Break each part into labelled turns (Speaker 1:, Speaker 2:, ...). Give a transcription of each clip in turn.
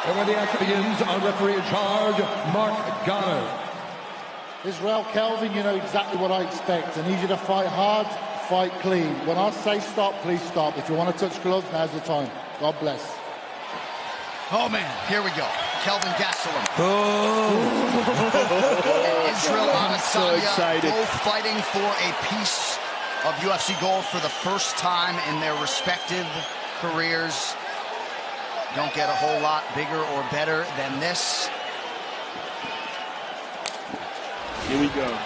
Speaker 1: And when the action begins, our referee in charge, Mark Goddard.
Speaker 2: Israel, Kelvin, you know exactly what I expect. I need you to fight hard, fight clean. When I say stop, please stop. If you want to touch gloves, now's the time. God bless.
Speaker 3: Oh, man, here we go. Kelvin Gastelum.
Speaker 4: Oh.
Speaker 3: Israel Adesanya,
Speaker 4: So
Speaker 3: both fighting for a piece of UFC gold for the first time in their respective careers. Don't get a whole lot bigger or better than this.
Speaker 4: Here we go.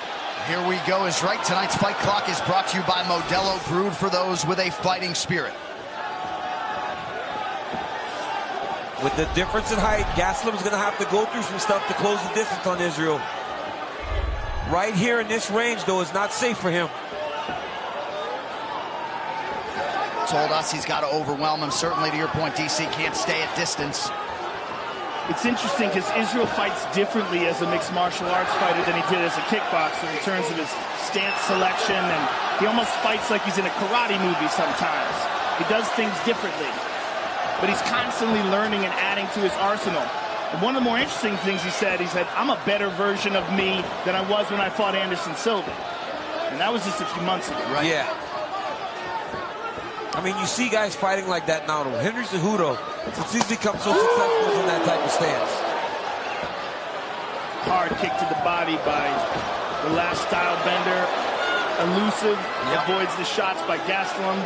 Speaker 3: Here we go is right. Tonight's Fight Clock is brought to you by Modelo, brewed for those with a fighting spirit.
Speaker 5: With the difference in height, Gastelum's going to have to go through some stuff to close the distance on Israel. Right here in this range, though, is not safe for him.
Speaker 3: Told us he's got to overwhelm him. Certainly, to your point, DC can't stay at distance.
Speaker 4: It's interesting because Israel fights differently as a mixed martial arts fighter than he did as a kickboxer in terms of his stance selection, and he almost fights like he's in a karate movie sometimes. He does things differently, but he's constantly learning and adding to his arsenal. And one of the more interesting things he said, I'm a better version of me than I was when I fought Anderson Silva. And that was just a few months ago.
Speaker 5: Right. Yeah. I mean, you see guys fighting like that now. Henry Cejudo, since he's become so successful in that type of stance.
Speaker 4: Hard kick to the body by the last style bender. Elusive, avoids the shots by Gastelum.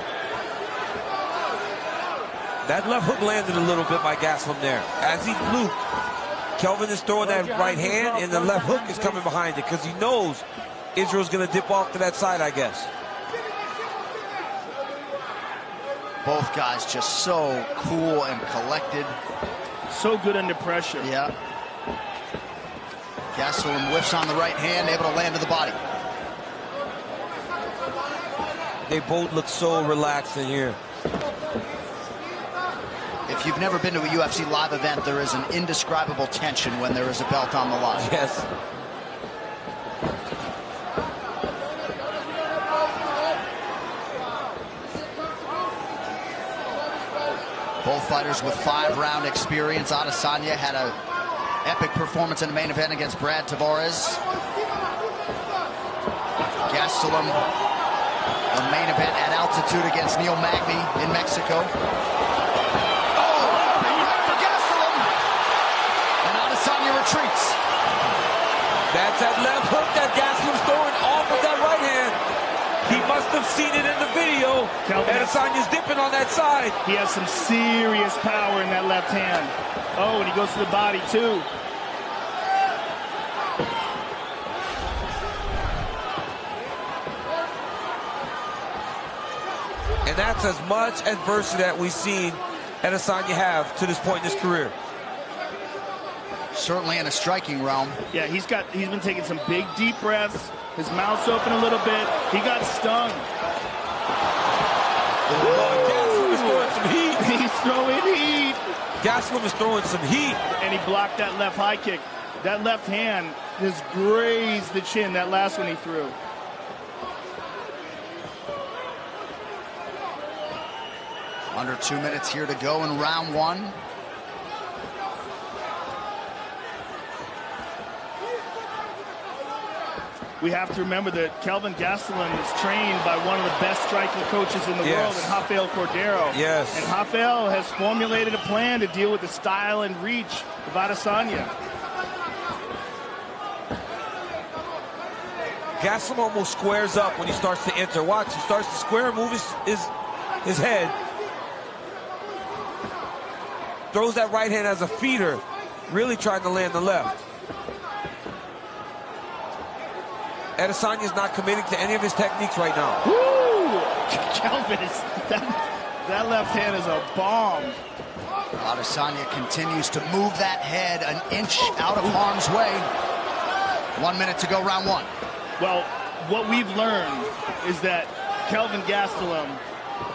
Speaker 5: That left hook landed a little bit by Gastelum there. As he flew, Kelvin is throwing that right hand, and the left hook is coming behind it because he knows Israel's going to dip off to that side, I guess.
Speaker 3: Both guys just so cool and collected.
Speaker 4: So good under pressure.
Speaker 3: Yeah. Gastelum whiffs on the right hand, able to land to the body.
Speaker 5: They both look so relaxed in here.
Speaker 3: If you've never been to a UFC live event, there is an indescribable tension when there is a belt on the line.
Speaker 5: Yes.
Speaker 3: Both fighters with 5-round experience. Adesanya had an epic performance in the main event against Brad Tavares. Gastelum, a main event at altitude against Neil Magny in Mexico. Oh, right for Gastelum! And Adesanya retreats.
Speaker 5: That's that left hook that Gastelum's throwing off of that right hand. He must have seen it in the video. Adesanya's dipping on that side.
Speaker 4: He has some serious power in that left hand. Oh, and he goes to the body, too.
Speaker 5: And that's as much adversity that we've seen Adesanya have to this point in his career.
Speaker 3: Certainly in a striking realm.
Speaker 4: Yeah, he's been taking some big, deep breaths. His mouth's open a little bit. He got stung.
Speaker 5: Gastelum is throwing some heat.
Speaker 4: He's throwing heat.
Speaker 5: Gastelum is throwing some heat.
Speaker 4: And he blocked that left high kick. That left hand just grazed the chin, that last one he threw.
Speaker 3: Under 2 minutes here to go in round one.
Speaker 4: We have to remember that Kelvin Gastelum is trained by one of the best striking coaches in the world, in Rafael Cordero.
Speaker 5: Yes.
Speaker 4: And Rafael has formulated a plan to deal with the style and reach of Adesanya.
Speaker 5: Gastelum almost squares up when he starts to enter. Watch, he starts to square and move his head. Throws that right hand as a feeder, really trying to land the left. Adesanya's not committing to any of his techniques right now.
Speaker 4: Woo! Kelvin, that left hand is a bomb.
Speaker 3: Adesanya continues to move that head an inch out of harm's way. 1 minute to go, round one.
Speaker 4: Well, what we've learned is that Kelvin Gastelum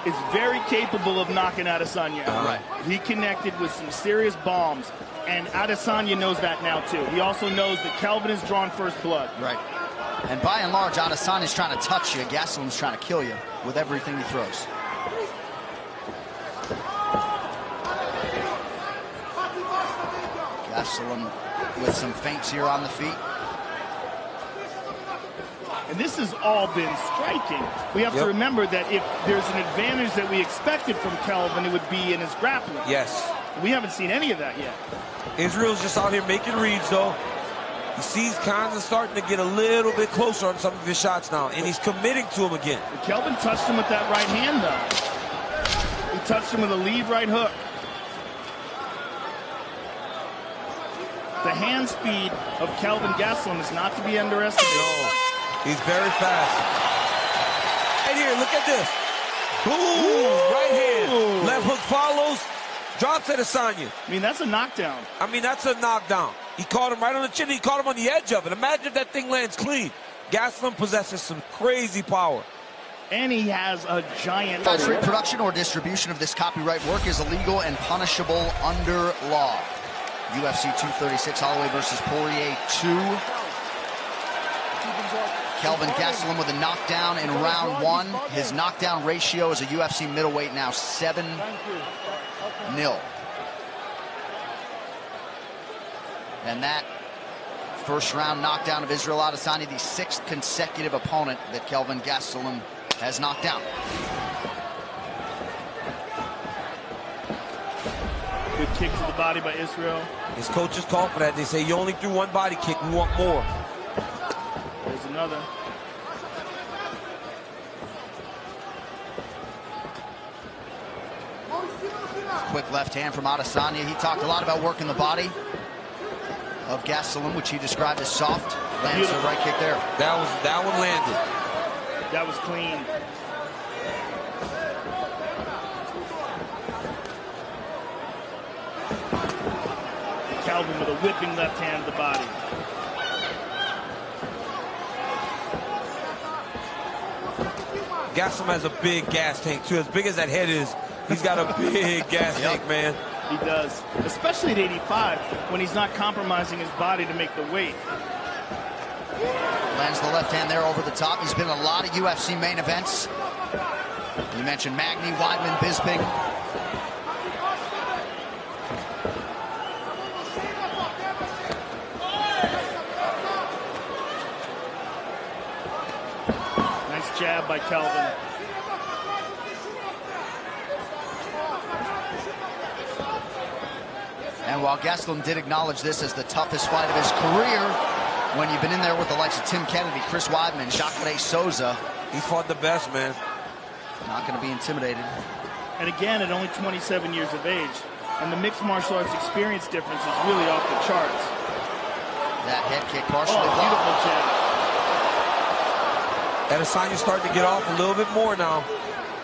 Speaker 4: is very capable of knocking Adesanya out.
Speaker 3: Right.
Speaker 4: He connected with some serious bombs, and Adesanya knows that now, too. He also knows that Kelvin has drawn first blood.
Speaker 3: Right. And by and large, Adesanya's trying to touch you. Gastelum's trying to kill you with everything he throws. Gastelum with some feints here on the feet.
Speaker 4: And this has all been striking. We have to remember that if there's an advantage that we expected from Kelvin, it would be in his grappling.
Speaker 5: Yes.
Speaker 4: We haven't seen any of that yet.
Speaker 5: Israel's just out here making reads, though. You see he's kind of starting to get a little bit closer on some of his shots now, and he's committing to him again.
Speaker 4: Kelvin touched him with that right hand, though. He touched him with a lead right hook. The hand speed of Kelvin Gastelum is not to be underestimated.
Speaker 5: No, he's very fast. Right here, look at this. Boom, right hand. Left hook follows, drops Adesanya.
Speaker 4: I mean, that's a knockdown.
Speaker 5: I mean, that's a knockdown. He caught him right on the chin. He caught him on the edge of it. Imagine if that thing lands clean. Gastelum possesses some crazy power.
Speaker 4: And he has a giant...
Speaker 3: Production or distribution of this copyright work is illegal and punishable under law. UFC 236, Holloway versus Poirier 2. Kelvin Gastelum with a knockdown in round 1. His knockdown ratio as a UFC middleweight now 7-0. And that first round knockdown of Israel Adesanya, the 6th consecutive opponent that Kelvin Gastelum has knocked down.
Speaker 4: Good kick to the body by Israel.
Speaker 5: His coaches call for that. They say, you only threw one body kick. We want more.
Speaker 4: There's another.
Speaker 3: Quick left hand from Adesanya. He talked a lot about working the body of Gastelum, which he described as soft. Lands the right kick there.
Speaker 5: That one landed.
Speaker 4: That was clean. Kelvin with a whipping left hand to the body.
Speaker 5: Gastelum has a big gas tank, too. As big as that head is, he's got a big gas tank, man.
Speaker 4: He does, especially at 85, when he's not compromising his body to make the weight.
Speaker 3: Lands the left hand there over the top. He's been in a lot of UFC main events. You mentioned Magny, Weidman, Bisping.
Speaker 4: Nice jab by Kelvin.
Speaker 3: And while Gastelum did acknowledge this as the toughest fight of his career, when you've been in there with the likes of Tim Kennedy, Chris Weidman, Jacare Souza,
Speaker 5: he's fought the best, man.
Speaker 3: Not going to be intimidated.
Speaker 4: And again, at only 27 years of age. And the mixed martial arts experience difference is really off the charts.
Speaker 3: That head kick partially blocked.
Speaker 4: Beautiful jab.
Speaker 5: Adesanya's starting to get off a little bit more now.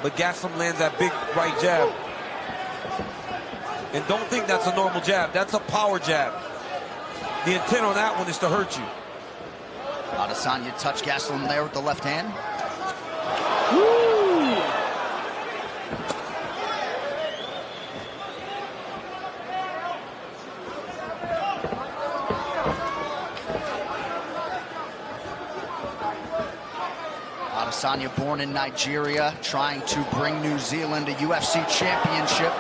Speaker 5: But Gastelum lands that big right jab. And don't think that's a normal jab. That's a power jab. The intent on that one is to hurt you.
Speaker 3: Adesanya touched Gastelum there with the left hand.
Speaker 4: Woo!
Speaker 3: Adesanya, born in Nigeria, trying to bring New Zealand a UFC championship.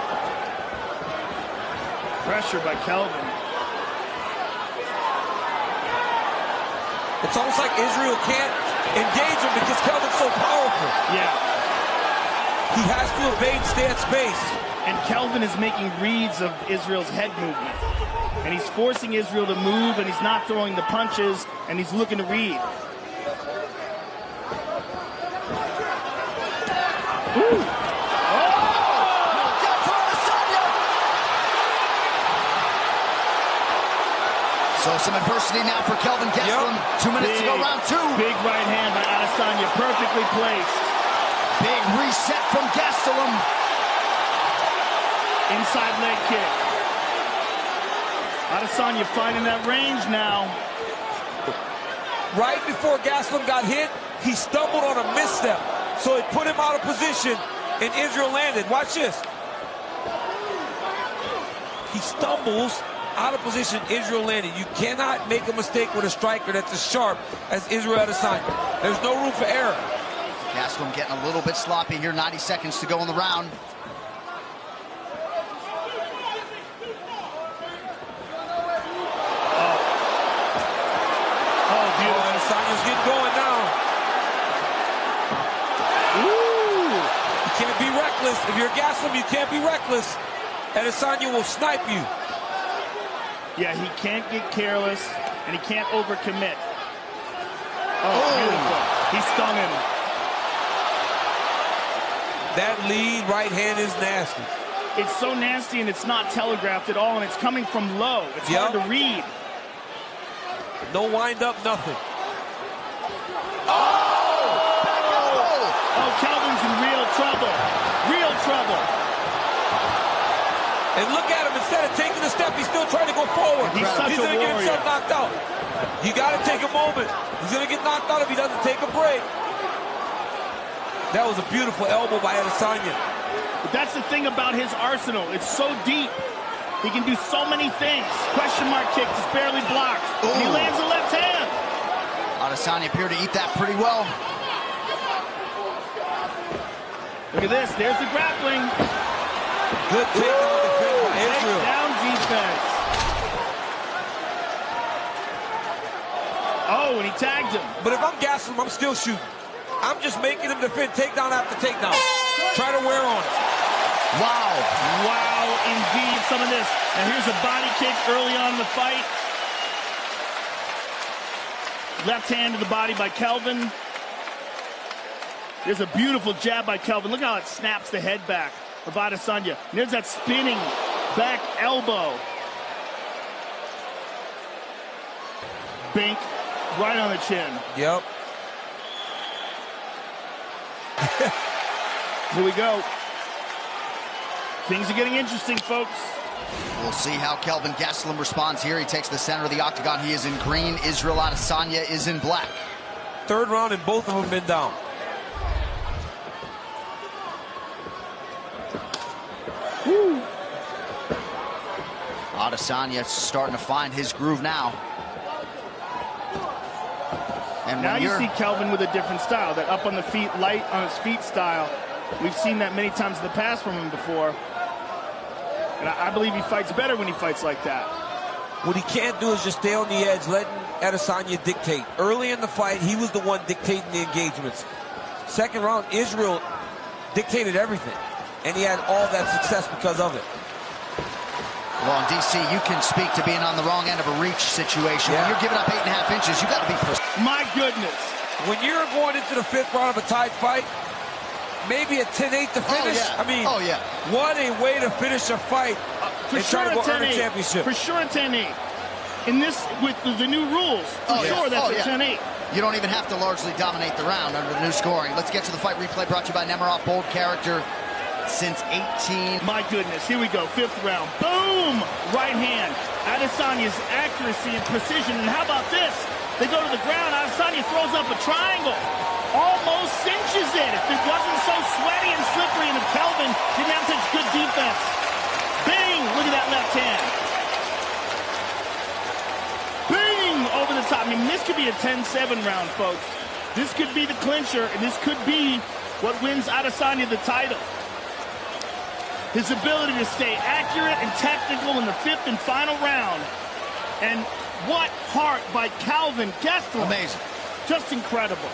Speaker 4: Pressure by Kelvin.
Speaker 5: It's almost like Israel can't engage him because Kelvin's so powerful.
Speaker 4: Yeah.
Speaker 5: He has to evade, stay at space.
Speaker 4: And Kelvin is making reads of Israel's head movement. And he's forcing Israel to move, and he's not throwing the punches, and he's looking to read. Ooh.
Speaker 3: So some adversity now for Kelvin Gastelum. 2 minutes to go, round 2.
Speaker 4: Big right hand by Adesanya, perfectly placed.
Speaker 3: Big reset from Gastelum.
Speaker 4: Inside leg kick. Adesanya finding that range now.
Speaker 5: Right before Gastelum got hit, he stumbled on a misstep. So it put him out of position, and Israel landed. Watch this. He stumbles out of position, Israel landed. You cannot make a mistake with a striker that's as sharp as Israel Adesanya. There's no room for error.
Speaker 3: Gastelum getting a little bit sloppy here. 90 seconds to go in the round.
Speaker 5: Adesanya's getting going now.
Speaker 4: Ooh!
Speaker 5: You can't be reckless. If you're Gastelum, you can't be reckless. Adesanya will snipe you.
Speaker 4: Yeah, he can't get careless, and he can't overcommit. Oh, beautiful. He stung him.
Speaker 5: That lead right hand is nasty.
Speaker 4: It's so nasty, and it's not telegraphed at all, and it's coming from low. It's hard to read.
Speaker 5: No wind up, nothing.
Speaker 4: Oh, Kelvin's in real trouble. Real trouble.
Speaker 5: And look at him. Instead of taking a step, he's still trying to go forward.
Speaker 4: He's such a
Speaker 5: going to get
Speaker 4: warrior.
Speaker 5: himself knocked out. You got to take a moment. He's going to get knocked out if he doesn't take a break. That was a beautiful elbow by Adesanya.
Speaker 4: But that's the thing about his arsenal. It's so deep. He can do so many things. Question mark kick, just barely blocked. And he lands a left hand.
Speaker 3: Adesanya appeared to eat that pretty well.
Speaker 4: Look at this. There's the grappling.
Speaker 5: Good takedown defense by Israel.
Speaker 4: Takedown defense. Oh, and he tagged him.
Speaker 5: But if I'm Gastelum, I'm still shooting. I'm just making him defend takedown after takedown. Try to wear on it.
Speaker 3: Wow.
Speaker 4: Wow, indeed, some of this. And here's a body kick early on in the fight. Left hand to the body by Kelvin. There's a beautiful jab by Kelvin. Look how it snaps the head back of Adesanya. And there's that spinning back elbow. Bink right on the chin.
Speaker 5: Yep.
Speaker 4: Here we go. Things are getting interesting, folks.
Speaker 3: We'll see how Kelvin Gastelum responds here. He takes the center of the octagon. He is in green. Israel Adesanya is in black.
Speaker 5: Third round and both of them been down.
Speaker 4: Woo.
Speaker 3: Adesanya starting to find his groove now. And
Speaker 4: Now
Speaker 3: when
Speaker 4: you
Speaker 3: you're...
Speaker 4: see Kelvin with a different style, that up on the feet, light on his feet style. We've seen that many times in the past from him before. And I believe he fights better when he fights like that.
Speaker 5: What he can't do is just stay on the edge, letting Adesanya dictate. Early in the fight, he was the one dictating the engagements. Second round, Israel dictated everything. And he had all that success because of it.
Speaker 3: Well, in DC, you can speak to being on the wrong end of a reach situation.
Speaker 5: Yeah.
Speaker 3: When you're giving up 8.5 inches, you got to be precise.
Speaker 4: My goodness.
Speaker 5: When you're going into the fifth round of a tied fight, maybe a 10-8 to finish.
Speaker 3: Oh, yeah.
Speaker 5: I mean, what a way to finish a fight and try to go earn a championship.
Speaker 4: For sure a 10-8. In this, with the new rules, for sure that's a 10-8.
Speaker 3: You don't even have to largely dominate the round under the new scoring. Let's get to the fight replay brought to you by Nemiroff, bold character since 18.
Speaker 4: My goodness, here we go, fifth round. Boom! Right hand. Adesanya's accuracy and precision. And how about this? They go to the ground. Adesanya throws up a triangle. Almost cinches it. If it wasn't so sweaty and slippery, and if Kelvin didn't have such good defense. Bing! Look at that left hand. Bing! Over the top. I mean, this could be a 10-7 round, folks. This could be the clincher, and this could be what wins Adesanya the title. His ability to stay accurate and technical in the fifth and final round. And what heart by Kelvin Gastelum.
Speaker 3: Amazing.
Speaker 4: Just incredible.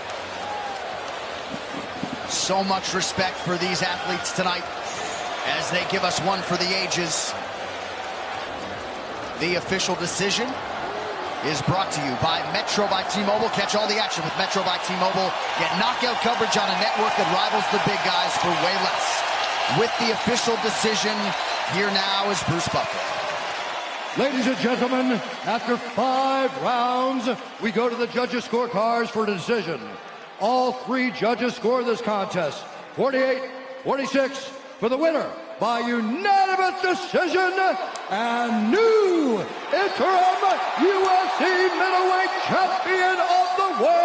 Speaker 3: So much respect for these athletes tonight as they give us one for the ages. The official decision is brought to you by Metro by T-Mobile. Catch all the action with Metro by T-Mobile. Get knockout coverage on a network that rivals the big guys for way less. With the official decision, here now is Bruce Buffer.
Speaker 1: Ladies and gentlemen, after 5 rounds, we go to the judges' scorecards for decision. All 3 judges score this contest 48-46 for the winner by unanimous decision and new interim UFC middleweight champion of the world,